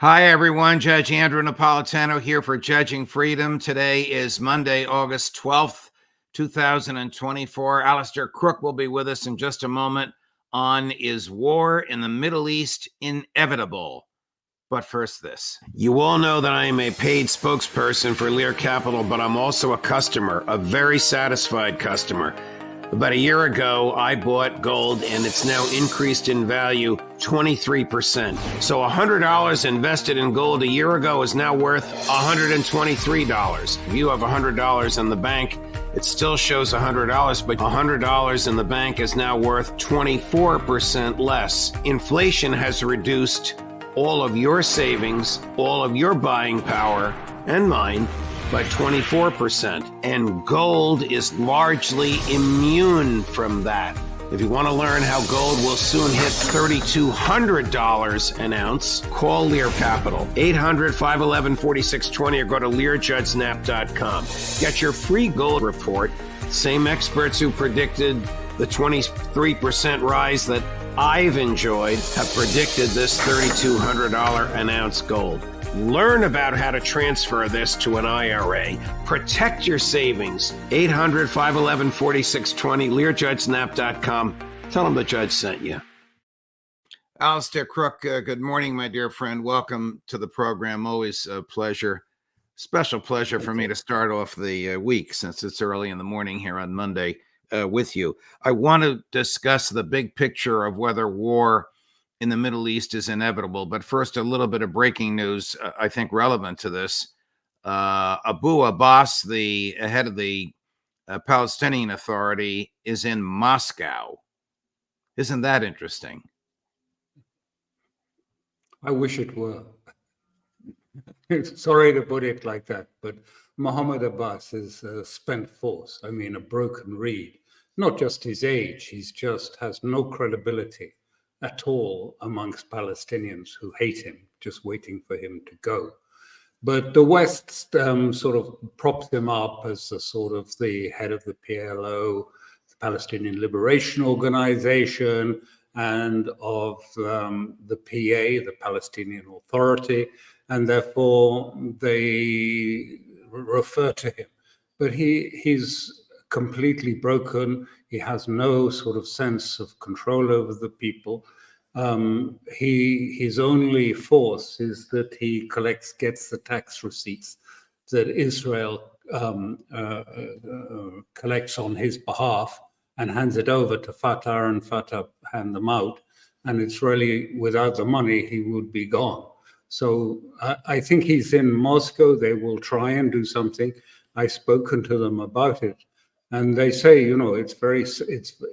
Hi, everyone. Judge Andrew Napolitano here for Judging Freedom. Today is Monday, August 12th, 2024. Alastair Crooke will be with us in just a moment on Is War in the Middle East Inevitable? But first, this. You all know that I am a paid spokesperson for Lear Capital, but I'm also a customer, a very satisfied customer. About a year ago, I bought gold, and it's now increased in value 23%. So $100 invested in gold a year ago is now worth $123. If you have $100 in the bank, it still shows $100, but $100 in the bank is now worth 24% less. Inflation has reduced all of your savings, all of your buying power, and mine, by 24%, and gold is largely immune from that. If you want to learn how gold will soon hit $3,200 an ounce, call Lear Capital, 800-511-4620, or go to LearJudgeSnap.com. Get your free gold report. Same experts who predicted the 23% rise that I've enjoyed have predicted this $3,200 an ounce gold. Learn about how to transfer this to an IRA. Protect your savings. 800-511-4620, LearJudgeSnap.com. Tell them the judge sent you. Alastair Crooke, good morning, my dear friend. Welcome to the program. Always a pleasure. Special pleasure for me to start off the week, since it's early in the morning here on Monday, with you. I want to discuss the big picture of whether war in the Middle East is inevitable. But first, a little bit of breaking news, I think relevant to this. Abbas, the head of the Palestinian Authority, is in Moscow. Isn't that interesting? I wish it were. Sorry to put it like that, but Mohammed Abbas is a spent force. I mean, a broken reed. Not just his age, he's just has no credibility at all amongst Palestinians who hate him, just waiting for him to go. But the West sort of props him up as the sort of the head of the PLO, the Palestinian Liberation Organization, and of the PA, the Palestinian Authority, and therefore they refer to him. But he's completely broken. He has no sort of sense of control over the people. His only force is that he gets the tax receipts that Israel collects on his behalf and hands it over to Fatah, and Fatah hand them out. And it's really, without the money, he would be gone. So I think he's in Moscow. They will try and do something. I've spoken to them about it. And they say, it's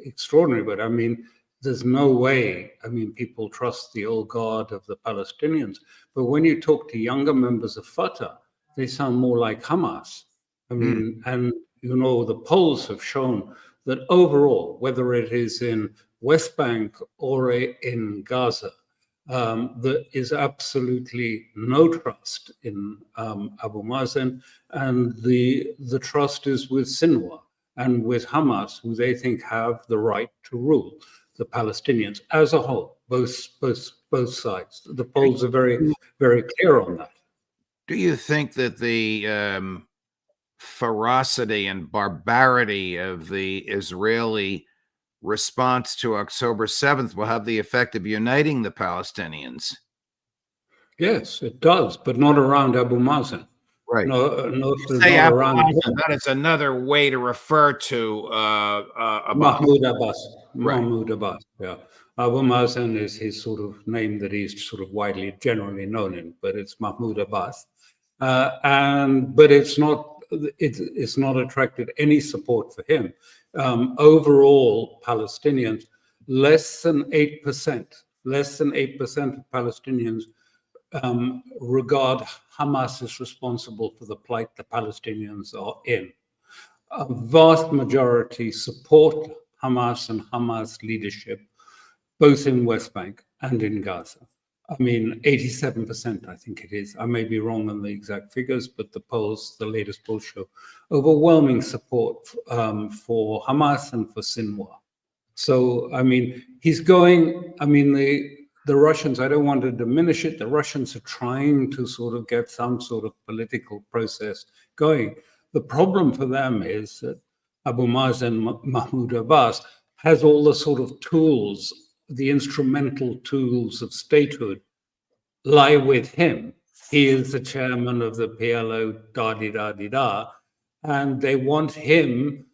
extraordinary, but I mean, there's no way. I mean, people trust the old guard of the Palestinians. But when you talk to younger members of Fatah, they sound more like Hamas. I mean, and, the polls have shown that overall, whether it is in West Bank or in Gaza, there is absolutely no trust in Abu Mazen, and the trust is with Sinwar and with Hamas, who they think have the right to rule the Palestinians as a whole, both sides. The polls are very, very clear on that. Do you think that the ferocity and barbarity of the Israeli response to October 7th will have the effect of uniting the Palestinians? Yes, it does, but not around Abu Mazen. Right. No, Say Abu Mazen, that is another way to refer to Abbas. Mahmoud Abbas. Right. Mahmoud Abbas, yeah. Abu Mazen is his sort of name that he's sort of generally known in, but it's Mahmoud Abbas. But it's not attracted any support for him. Overall, Palestinians, less than 8% of Palestinians regard Hamas as responsible for the plight the Palestinians are in. A vast majority support Hamas and Hamas leadership, both in West Bank and in Gaza. I mean, 87%, I think it is. I may be wrong on the exact figures, but the latest polls show overwhelming support for Hamas and for Sinwar. So, I mean, he's going, I mean, the Russians, I don't want to diminish it, the Russians are trying to sort of get some sort of political process going. The problem for them is that Abu Mazen, Mahmoud Abbas, has all the sort of tools, the instrumental tools of statehood lie with him. He is the chairman of the PLO, da-di-da-di-da, and they want him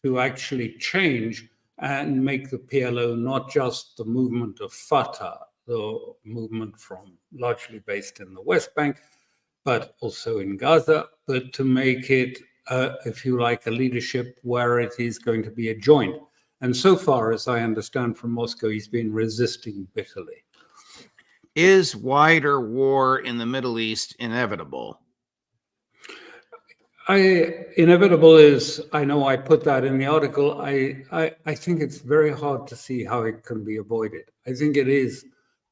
to actually change and make the PLO not just the movement of Fatah, the movement from largely based in the West Bank, but also in Gaza, but to make it, if you like, a leadership where it is going to be a joint. And so far, as I understand from Moscow, he's been resisting bitterly. Is wider war in the Middle East inevitable? Inevitable is, I know I put that in the article, I think it's very hard to see how it can be avoided. I think it is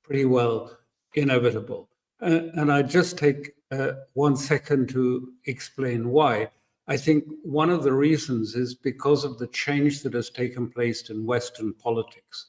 pretty well inevitable. And I just take 1 second to explain why. I think one of the reasons is because of the change that has taken place in Western politics.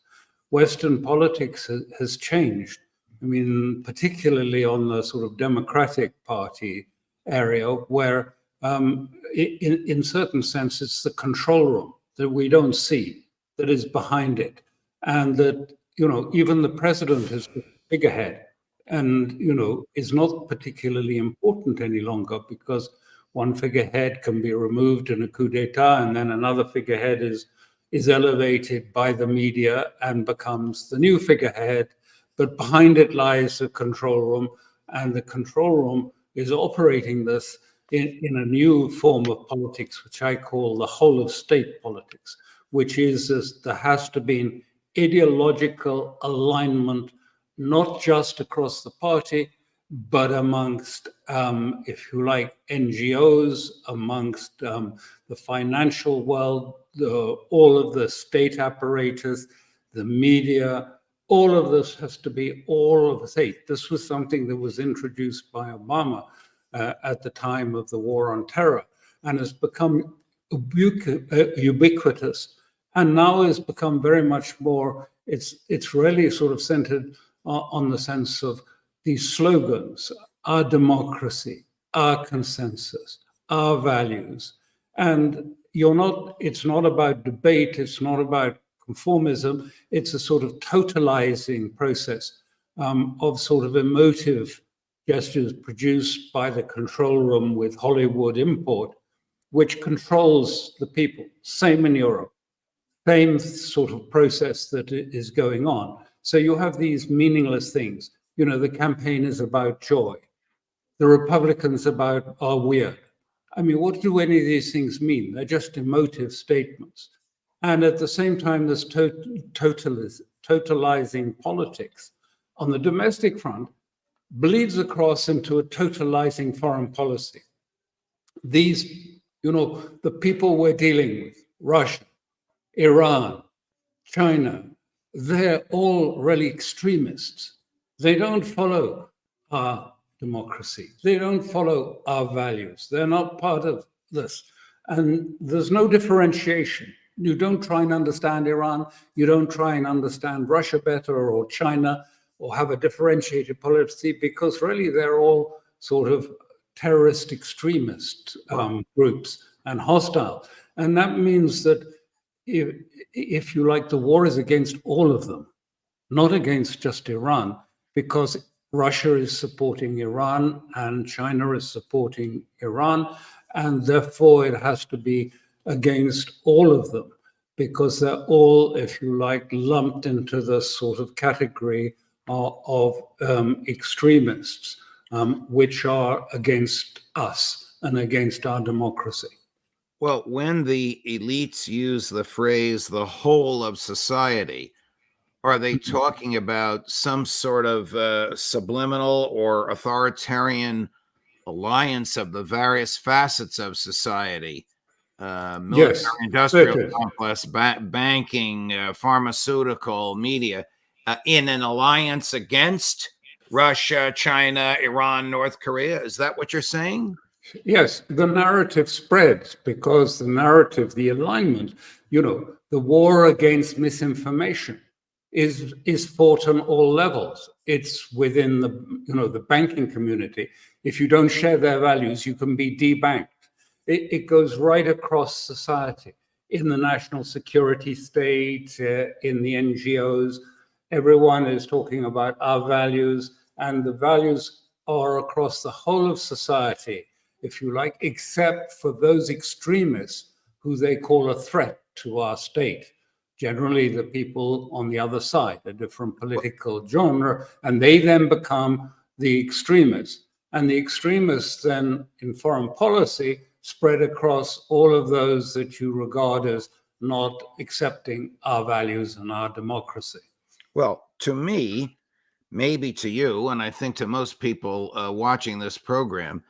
Western politics has changed. I mean, particularly on the sort of Democratic Party area, where in certain sense, it's the control room that we don't see that is behind it. And that, you know, even the president is the figurehead and, you know, is not particularly important any longer because one figurehead can be removed in a coup d'etat and then another figurehead is elevated by the media and becomes the new figurehead. But behind it lies the control room, and the control room is operating this in a new form of politics, which I call the whole of state politics, which is there has to be an ideological alignment, not just across the party, but amongst, if you like, NGOs, amongst the financial world, all of the state apparatus, the media. All of this has to be all of the state. This was something that was introduced by Obama at the time of the war on terror and has become ubiquitous. And now has become very much more, it's really sort of centered on the sense of these slogans, our democracy, our consensus, our values. And it's not about debate, it's not about conformism, it's a sort of totalizing process of sort of emotive gestures produced by the control room with Hollywood import, which controls the people. Same in Europe, same sort of process that is going on. So you have these meaningless things. You know, the campaign is about joy. The Republicans are weird. I mean, what do any of these things mean? They're just emotive statements. And at the same time, this totalizing politics on the domestic front bleeds across into a totalizing foreign policy. These, you know, the people we're dealing with, Russia, Iran, China, they're all really extremists. They don't follow our democracy. They don't follow our values. They're not part of this. And there's no differentiation. You don't try and understand Iran. You don't try and understand Russia better or China or have a differentiated policy because really they're all sort of terrorist extremist groups and hostile. And that means that if you like, the war is against all of them, not against just Iran, because Russia is supporting Iran and China is supporting Iran. And therefore it has to be against all of them because they're all, if you like, lumped into this sort of category of extremists, which are against us and against our democracy. Well, when the elites use the phrase the whole of society, are they talking about some sort of subliminal or authoritarian alliance of the various facets of society? Military, Yes, industrial complex, banking, pharmaceutical, media, in an alliance against Russia, China, Iran, North Korea? Is that what you're saying? Yes, the narrative spreads because the narrative, the alignment, you know, the war against misinformation is fought on all levels. It's within the banking community. If you don't share their values, you can be debanked. It goes right across society, in the national security state, in the NGOs. Everyone is talking about our values, and the values are across the whole of society, if you like, except for those extremists who they call a threat to our state. Generally, the people on the other side, a different political genre, and they then become the extremists. And the extremists then, in foreign policy, spread across all of those that you regard as not accepting our values and our democracy. Well, to me, maybe to you, and I think to most people watching this program,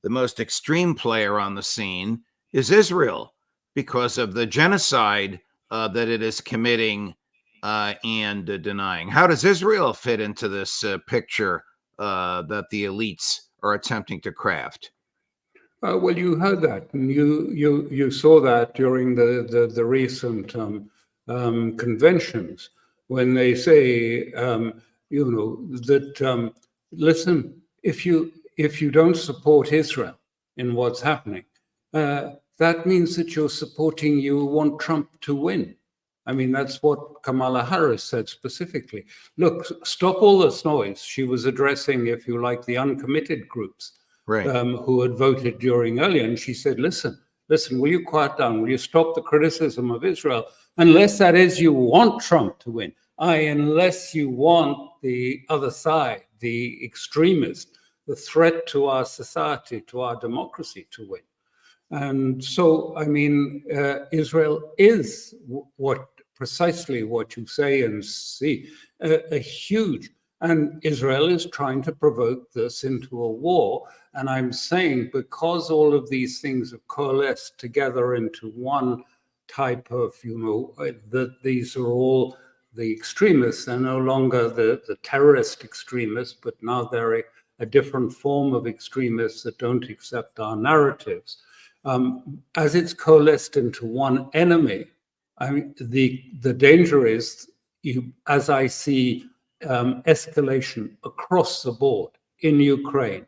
the most extreme player on the scene is Israel because of the genocide that it is committing and denying. How does Israel fit into this picture that the elites are attempting to craft? Well, you heard that, and you saw that during the recent conventions, when they say, that listen, if you don't support Israel in what's happening, that means that you want Trump to win. I mean, that's what Kamala Harris said specifically. Look, stop all this noise. She was addressing, if you like, the uncommitted groups. Right. Who had voted during earlier. And she said, listen, will you quiet down? Will you stop the criticism of Israel? Unless that is you want Trump to win. Unless you want the other side, the extremist, the threat to our society, to our democracy to win. And so, I mean, Israel is precisely what you say and see, a huge, and Israel is trying to provoke this into a war. And I'm saying, because all of these things have coalesced together into one type of, that these are all the extremists. They're no longer the terrorist extremists, but now they're a different form of extremists that don't accept our narratives. As it's coalesced into one enemy, I mean, the danger is, as I see escalation across the board in Ukraine,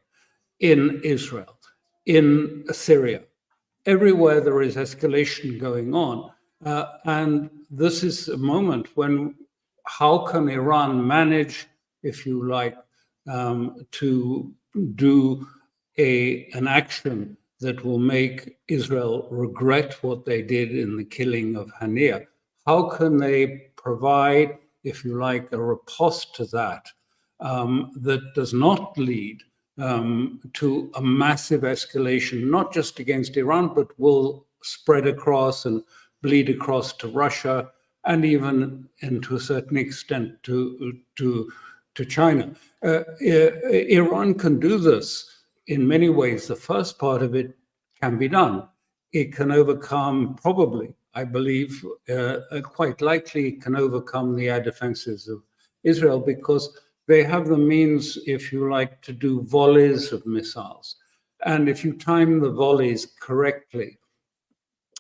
in Israel, in Syria, everywhere there is escalation going on. And this is a moment when, how can Iran manage, if you like, to do an action that will make Israel regret what they did in the killing of Haniyeh? How can they provide, if you like, a riposte to that that does not lead to a massive escalation, not just against Iran, but will spread across and bleed across to Russia, and even, and to a certain extent, to China. Iran can do this in many ways. The first part of it can be done. It can overcome, probably, I believe, quite likely, it can overcome the air defenses of Israel, because they have the means, if you like, to do volleys of missiles. And if you time the volleys correctly,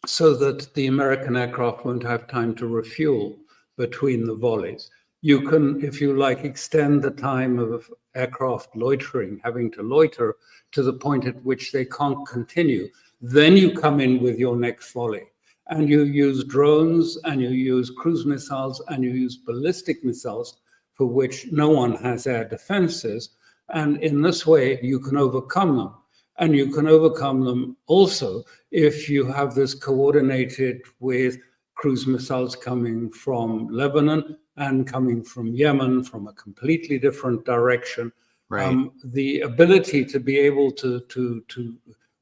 so that the American aircraft won't have time to refuel between the volleys, you can, if you like, extend the time of aircraft loitering, having to loiter, to the point at which they can't continue. Then you come in with your next volley. And you use drones, and you use cruise missiles, and you use ballistic missiles, for which no one has air defenses. And in this way, you can overcome them. And you can overcome them also if you have this coordinated with cruise missiles coming from Lebanon and coming from Yemen, from a completely different direction. Right. The ability to be able to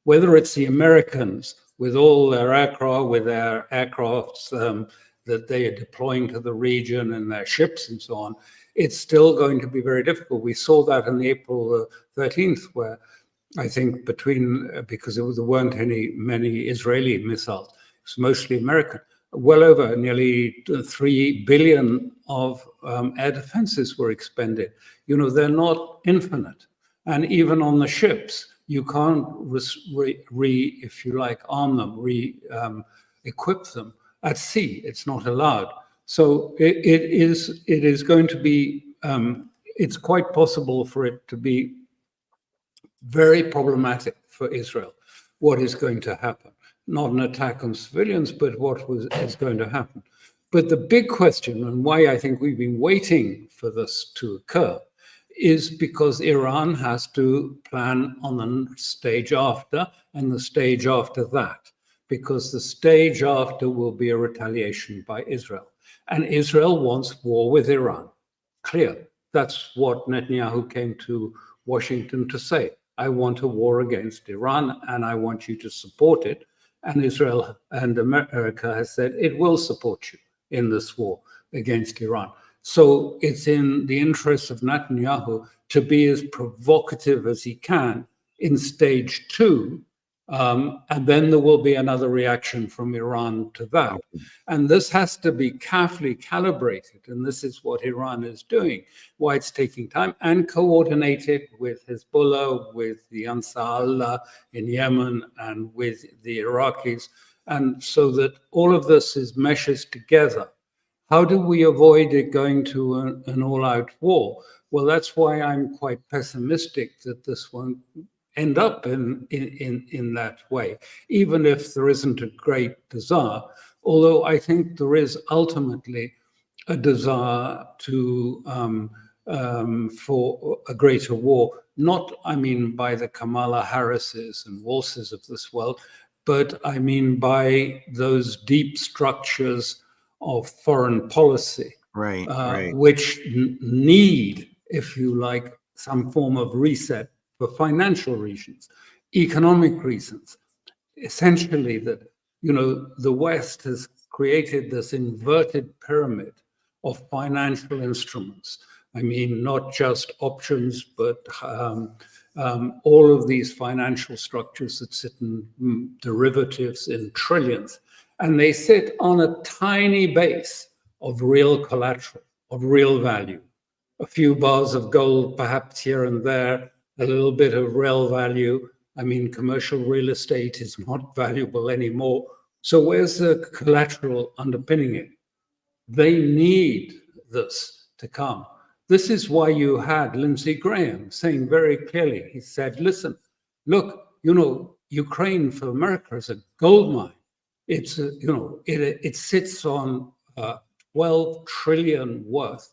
whether it's the Americans with all their aircraft, with their aircrafts that they are deploying to the region and their ships and so on, it's still going to be very difficult. We saw that on April 13th, where I think because there weren't many Israeli missiles, it's mostly American, well over nearly 3 billion of air defenses were expended. They're not infinite. And even on the ships, you can't if you like, arm them, equip them at sea. It's not allowed. So it is going to be, it's quite possible for it to be very problematic for Israel, what is going to happen. Not an attack on civilians, but is going to happen. But the big question, and why I think we've been waiting for this to occur, is because Iran has to plan on the stage after and the stage after that, because the stage after will be a retaliation by Israel. And Israel wants war with Iran. Clear. That's what Netanyahu came to Washington to say. I want a war against Iran, and I want you to support it. And Israel and America has said it will support you in this war against Iran. So it's in the interest of Netanyahu to be as provocative as he can in stage two, and then there will be another reaction from Iran to that. And this has to be carefully calibrated, and this is what Iran is doing, why it's taking time, and coordinated with Hezbollah, with the Ansar Allah in Yemen, and with the Iraqis, and so that all of this is meshes together. How do we avoid it going to an all-out war? Well, that's why I'm quite pessimistic that this won't end up in that way, even if there isn't a great desire. Although I think there is ultimately a desire to for a greater war. Not, I mean, by the Kamala Harrises and Walzes of this world, but I mean by those deep structures of foreign policy, which need, if you like, some form of reset for financial reasons, economic reasons. Essentially, that the West has created this inverted pyramid of financial instruments. I mean, not just options, but all of these financial structures that sit in derivatives in trillions. And they sit on a tiny base of real collateral, of real value. A few bars of gold, perhaps here and there, a little bit of real value. I mean, commercial real estate is not valuable anymore. So where's the collateral underpinning it? They need this to come. This is why you had Lindsey Graham saying very clearly, he said, listen, look, Ukraine for America is a gold mine. It's, it sits on 12 trillion worth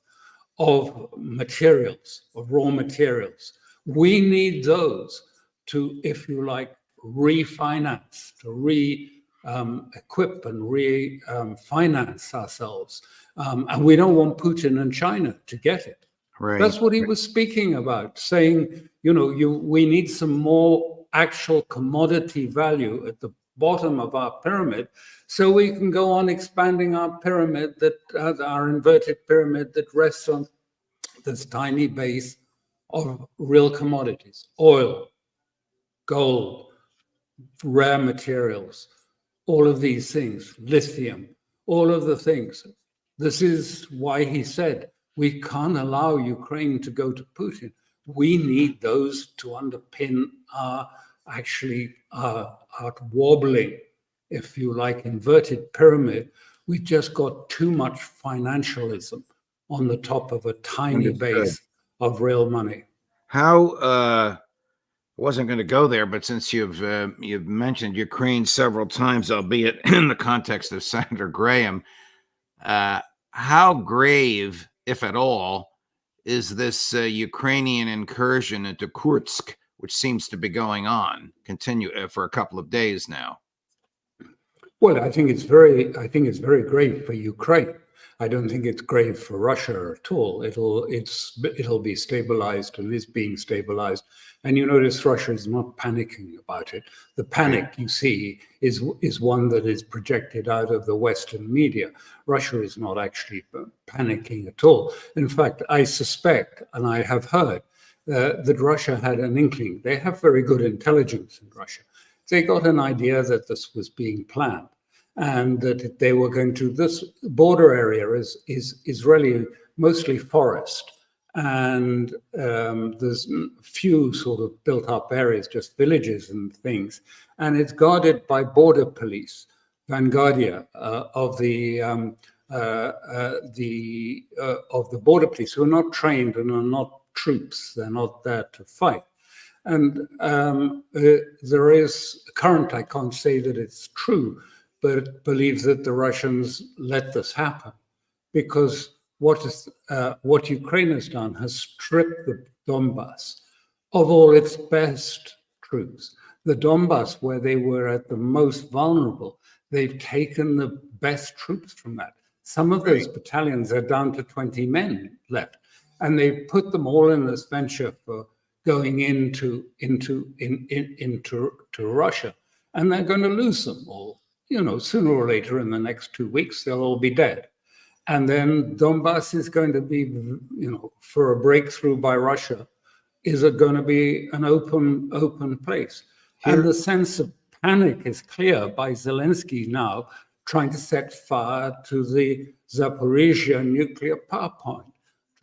of materials, of raw materials. We need those to, if you like, refinance, to equip and refinance ourselves. And we don't want Putin and China to get it. Right. That's what he was speaking about, saying, we need some more actual commodity value at the bottom of our pyramid, so we can go on expanding our pyramid, our inverted pyramid that rests on this tiny base of real commodities, oil, gold, rare materials, all of these things, lithium, all of the things. This is why he said, we can't allow Ukraine to go to Putin. We need those to underpin our wobbling, if you like, inverted pyramid. We just got too much financialism on the top of a tiny base of real money. How I wasn't going to go there, but since you've mentioned Ukraine several times, albeit in the context of Senator Graham, how grave, if at all, is this Ukrainian incursion into Kursk, which seems to be going on, continue for a couple of days now? Well, I think it's very grave for Ukraine. I don't think it's grave for Russia at all. It'll be stabilized and is being stabilized. And you notice Russia is not panicking about it. The panic you see is one that is projected out of the Western media. Russia is not actually panicking at all. In fact, I suspect, and I have heard, that Russia had an inkling. They have very good intelligence in Russia. They got an idea that this was being planned, and that they were going to, this border area is really mostly forest, and there's few sort of built up areas, just villages and things, and it's guarded by border police, Vanguardia of the the border police, who are not trained and are not troops. They're not there to fight. And there is current, I can't say that it's true, but believe that the Russians let this happen because what Ukraine has done has stripped the Donbass of all its best troops. The Donbass, where they were at the most vulnerable, they've taken the best troops from that. Some of those battalions are down to 20 men left, and they've put them all in this venture for going into Russia, and they're going to lose them all. Sooner or later, in the next 2 weeks, they'll all be dead. And then Donbass is going to be, for a breakthrough by Russia, is it going to be an open place? And the sense of panic is clear by Zelensky now trying to set fire to the Zaporizhia nuclear power plant,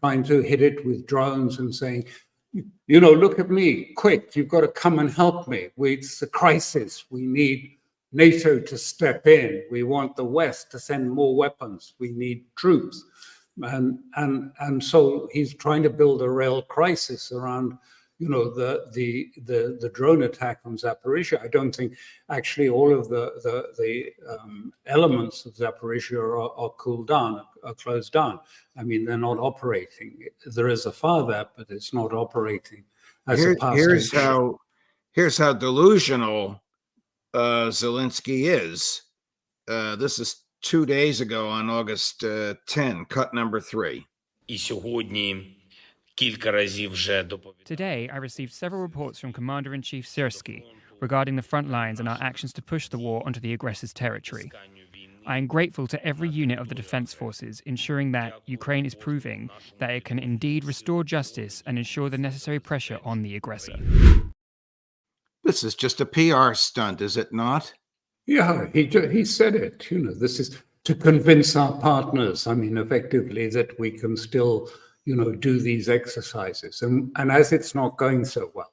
trying to hit it with drones and saying, look at me, quick, you've got to come and help me. It's a crisis. We need NATO to step in. We want the West to send more weapons. We need troops. And so he's trying to build a real crisis around, the drone attack on Zaporizhia. I don't think actually all of the elements of Zaporizhia are cooled down, are closed down. I mean, they're not operating. There is a fire there, but it's not operating as a power station. Here's how delusional Zelensky is. This is 2 days ago on August 10, cut number 3. Today, I received several reports from Commander-in-Chief Syrskyi regarding the front lines and our actions to push the war onto the aggressor's territory. I am grateful to every unit of the defense forces, ensuring that Ukraine is proving that it can indeed restore justice and ensure the necessary pressure on the aggressor. This is just a PR stunt, is it not? Yeah, he said it. This is to convince our partners, effectively, that we can still, do these exercises. And as it's not going so well,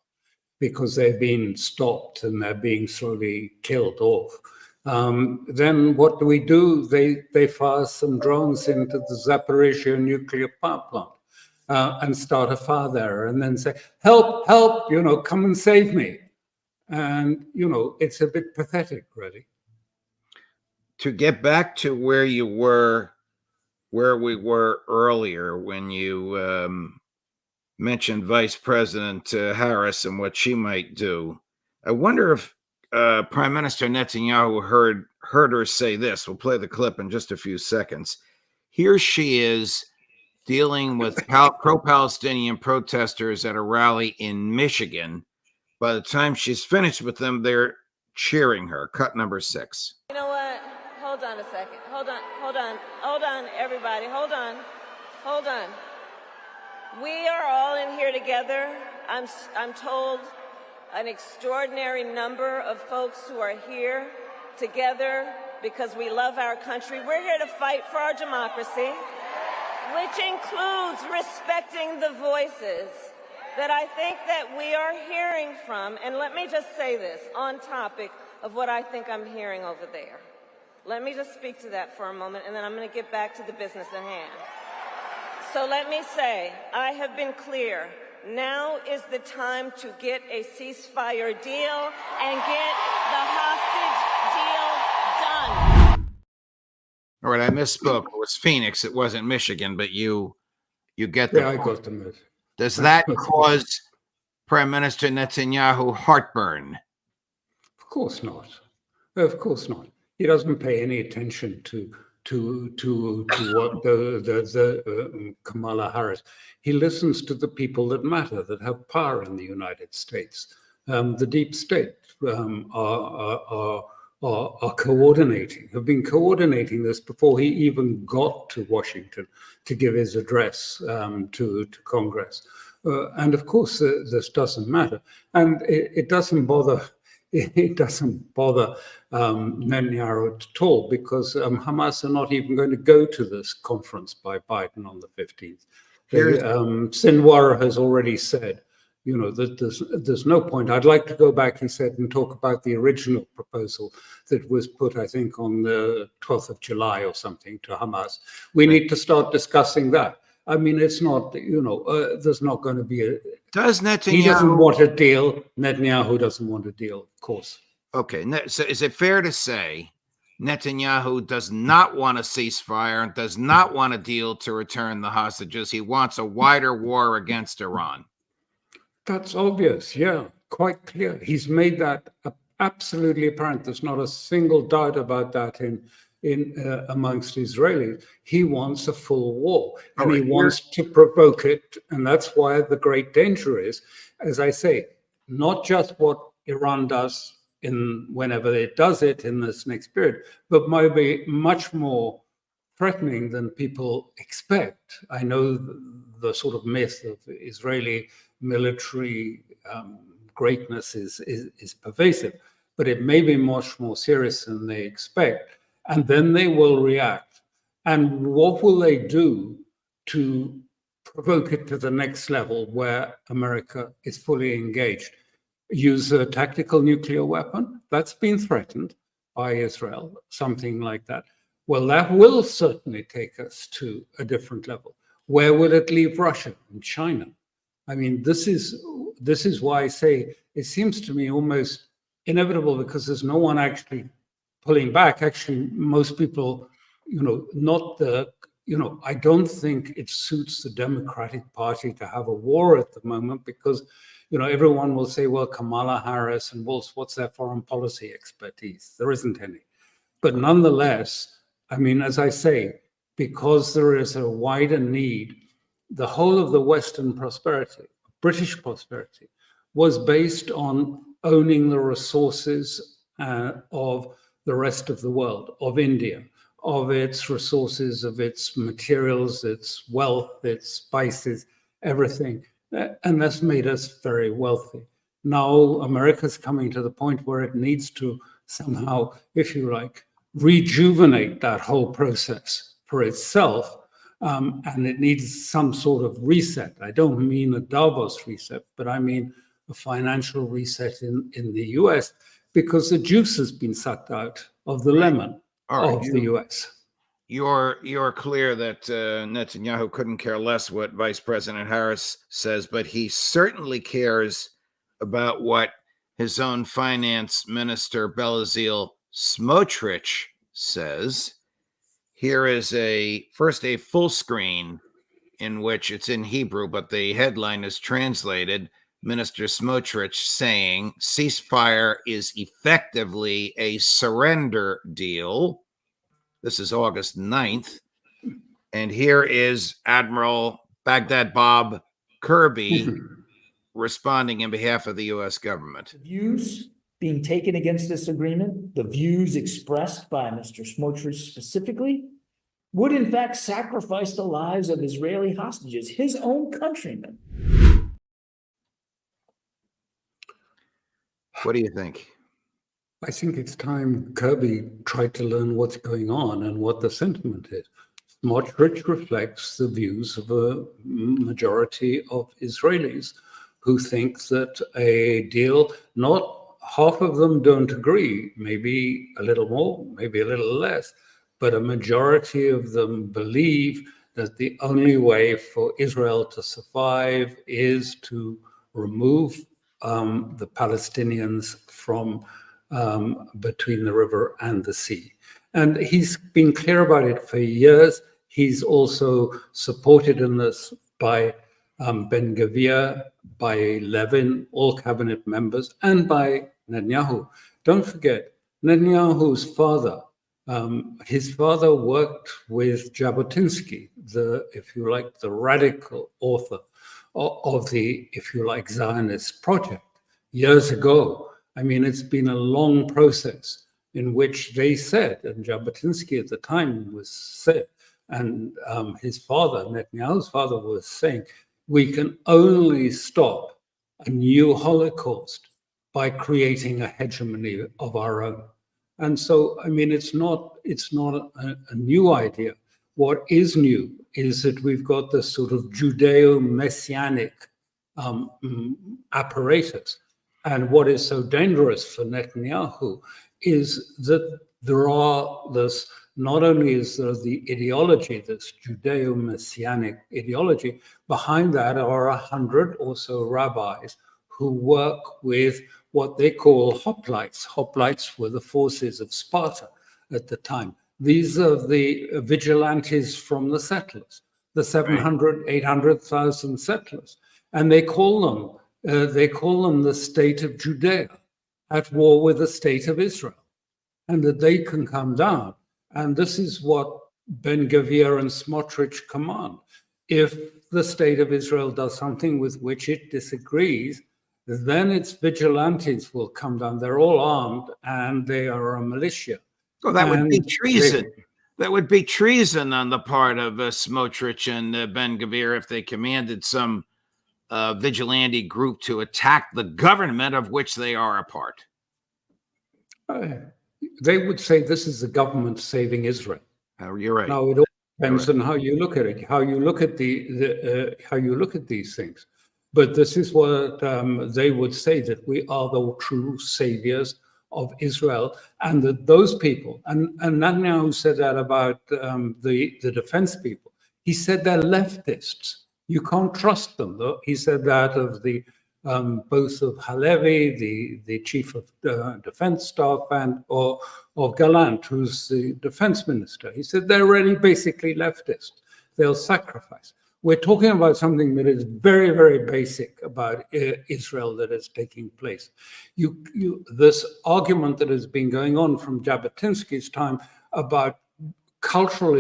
because they've been stopped and they're being slowly killed off, then what do? They fire some drones into the Zaporizhia nuclear power plant and start a fire there, and then say, help, come and save me. And, it's a bit pathetic, really. To get back to where we were earlier, when you mentioned Vice President Harris and what she might do, I wonder if Prime Minister Netanyahu heard her say this. We'll play the clip in just a few seconds. Here she is dealing with pro-Palestinian protesters at a rally in Michigan. By the time she's finished with them, they're cheering her. Cut number 6. You know what? Hold on a second. Hold on, everybody. Hold on. We are all in here together. I'm told an extraordinary number of folks who are here together because we love our country. We're here to fight for our democracy, which includes respecting the voices that I think that we are hearing from. And let me just say this on topic of what I think I'm hearing over there. Let me just speak to that for a moment, and then I'm going to get back to the business at hand. So let me say, I have been clear. Now is the time to get a ceasefire deal and get the hostage deal done. All right, I misspoke. It was Phoenix. It wasn't Michigan, but you get the I got the message. Does that cause Prime Minister Netanyahu heartburn? Of course not. Of course not. He doesn't pay any attention to what the Kamala Harris. He listens to the people that matter, that have power in the United States. The deep state are coordinating, have been coordinating this before he even got to Washington to give his address to Congress. And of course, this doesn't matter. And it doesn't bother Netanyahu at all, because Hamas are not even going to go to this conference by Biden on the 15th. Sinwar has already said, there's no point. I'd like to go back, he said, and talk about the original proposal that was put, I think, on the 12th of July or something to Hamas. We need to start discussing that. I mean, it's not, there's not going to be a... Does Netanyahu... He doesn't want a deal. Netanyahu doesn't want a deal, of course. Okay, so is it fair to say Netanyahu does not want a ceasefire and does not want a deal to return the hostages? He wants a wider war against Iran. That's obvious, yeah, quite clear. He's made that absolutely apparent. There's not a single doubt about that in amongst Israelis. He wants a full war, and he wants to provoke it, and that's why the great danger is, as I say, not just what Iran does whenever it does it in this next period, but might be much more threatening than people expect. I know the sort of myth of Israeli military greatness is pervasive, but it may be much more serious than they expect. And then they will react. And what will they do to provoke it to the next level where America is fully engaged? Use a tactical nuclear weapon? That's been threatened by Israel, something like that. Well, that will certainly take us to a different level. Where will it leave Russia and China? I mean, this is why I say it seems to me almost inevitable, because there's no one actually pulling back. Actually, most people, I don't think it suits the Democratic Party to have a war at the moment, because, everyone will say, well, Kamala Harris and what's their foreign policy expertise? There isn't any. But nonetheless, I mean, as I say, because there is a wider need, the whole of the Western prosperity, British prosperity, was based on owning the resources of the rest of the world, of India, of its resources, of its materials, its wealth, its spices, everything. And that's made us very wealthy. Now America's coming to the point where it needs to somehow, if you like, rejuvenate that whole process for itself. And it needs some sort of reset. I don't mean a Davos reset, but I mean a financial reset in the US, because the juice has been sucked out of the lemon of the US. You're clear that Netanyahu couldn't care less what Vice President Harris says, but he certainly cares about what his own finance minister, Bezalel Smotrich, says. Here is first a full screen in which it's in Hebrew, but the headline is translated. Minister Smotrich saying ceasefire is effectively a surrender deal. This is August 9th. And here is Admiral Baghdad Bob Kirby responding in behalf of the U.S. government. Views being taken against this agreement, the views expressed by Mr. Smotrich specifically, would in fact sacrifice the lives of Israeli hostages, his own countrymen. What do you think? I think it's time Kirby tried to learn what's going on and what the sentiment is. Smotrich reflects the views of a majority of Israelis who think that a deal, not half of them don't agree, maybe a little more, maybe a little less, but a majority of them believe that the only way for Israel to survive is to remove the Palestinians from between the river and the sea. And he's been clear about it for years. He's also supported in this by Ben-Gvir, by Levin, all cabinet members, and by Netanyahu. Don't forget, Netanyahu's father, his father worked with Jabotinsky, if you like, the radical author of the, if you like, Zionist project years ago. I mean, it's been a long process in which they said, and Jabotinsky at the time was said, and his father, Netanyahu's father, was saying, we can only stop a new Holocaust by creating a hegemony of our own. And so, I mean, it's not a new idea. What is new is that we've got this sort of Judeo-Messianic apparatus. And what is so dangerous for Netanyahu is that not only is there the ideology, this Judeo-Messianic ideology, behind that are 100 or so rabbis who work with what they call hoplites. Hoplites were the forces of Sparta at the time. These are the vigilantes from the settlers, the 700, 800,000 settlers. And they call them the state of Judea, at war with the state of Israel, and that they can come down. And this is what Ben-Gvir and Smotrich command. If the state of Israel does something with which it disagrees, then its vigilantes will come down. They're all armed and they are a militia. Well, that would be treason. That would be treason on the part of Smotrich and Ben-Gvir if they commanded some vigilante group to attack the government of which they are a part. They would say this is the government saving Israel. You're right. Now it all depends on how you look at it, how you look at how you look at these things. But this is what they would say, that we are the true saviors of Israel, and that those people, and Netanyahu said that about the defense people. He said they're leftists. You can't trust them. Though. He said that of the both of Halevi, the chief of defense staff, and or of Gallant, who's the defense minister. He said they're really basically leftist. They'll sacrifice. We're talking about something that is very, very basic about Israel that is taking place. This argument that has been going on from Jabotinsky's time about cultural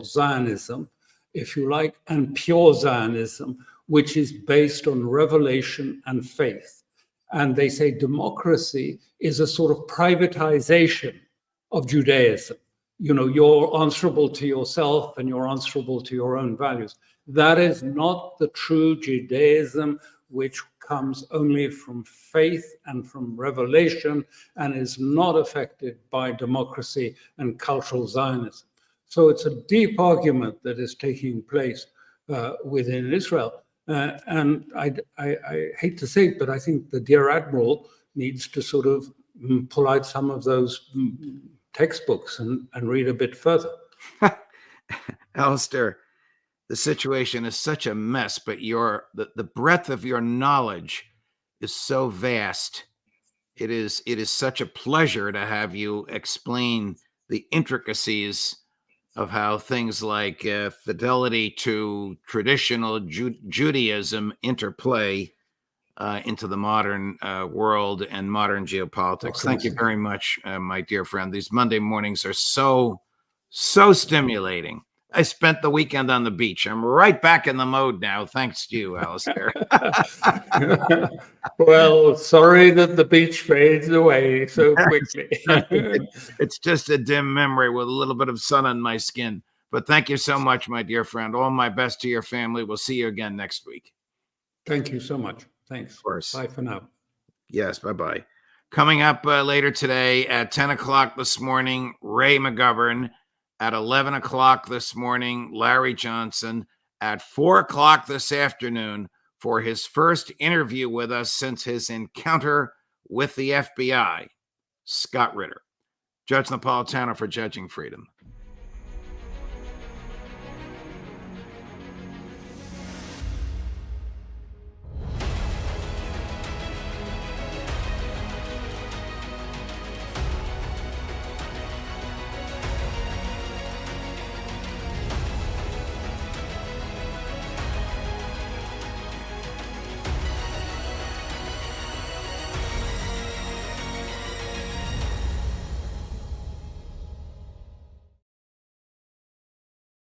Zionism, if you like, and pure Zionism, which is based on revelation and faith. And they say democracy is a sort of privatization of Judaism. You know, you're answerable to yourself and you're answerable to your own values. That is not the true Judaism, which comes only from faith and from revelation and is not affected by democracy and cultural Zionism. So it's a deep argument that is taking place within Israel. And I hate to say it, but I think the dear Admiral needs to sort of pull out some of those textbooks and read a bit further. Alastair, the situation is such a mess, but the breadth of your knowledge is so vast. It is such a pleasure to have you explain the intricacies of how things like fidelity to traditional Judaism interplay into the modern world and modern geopolitics. Thank you very much, my dear friend. These Monday mornings are so stimulating. I spent the weekend on the beach. I'm right back in the mode now, thanks to you, Alastair. Well, sorry that the beach fades away so quickly. It's just a dim memory with a little bit of sun on my skin. But thank you so much, my dear friend. All my best to your family. We'll see you again next week. Thank you so much. Thanks. Of course. Bye for now. Yes, bye-bye. Coming up later today at 10 o'clock this morning, Ray McGovern. At 11 o'clock this morning, Larry Johnson. At 4 o'clock this afternoon, for his first interview with us since his encounter with the FBI, Scott Ritter. Judge Napolitano for Judging Freedom.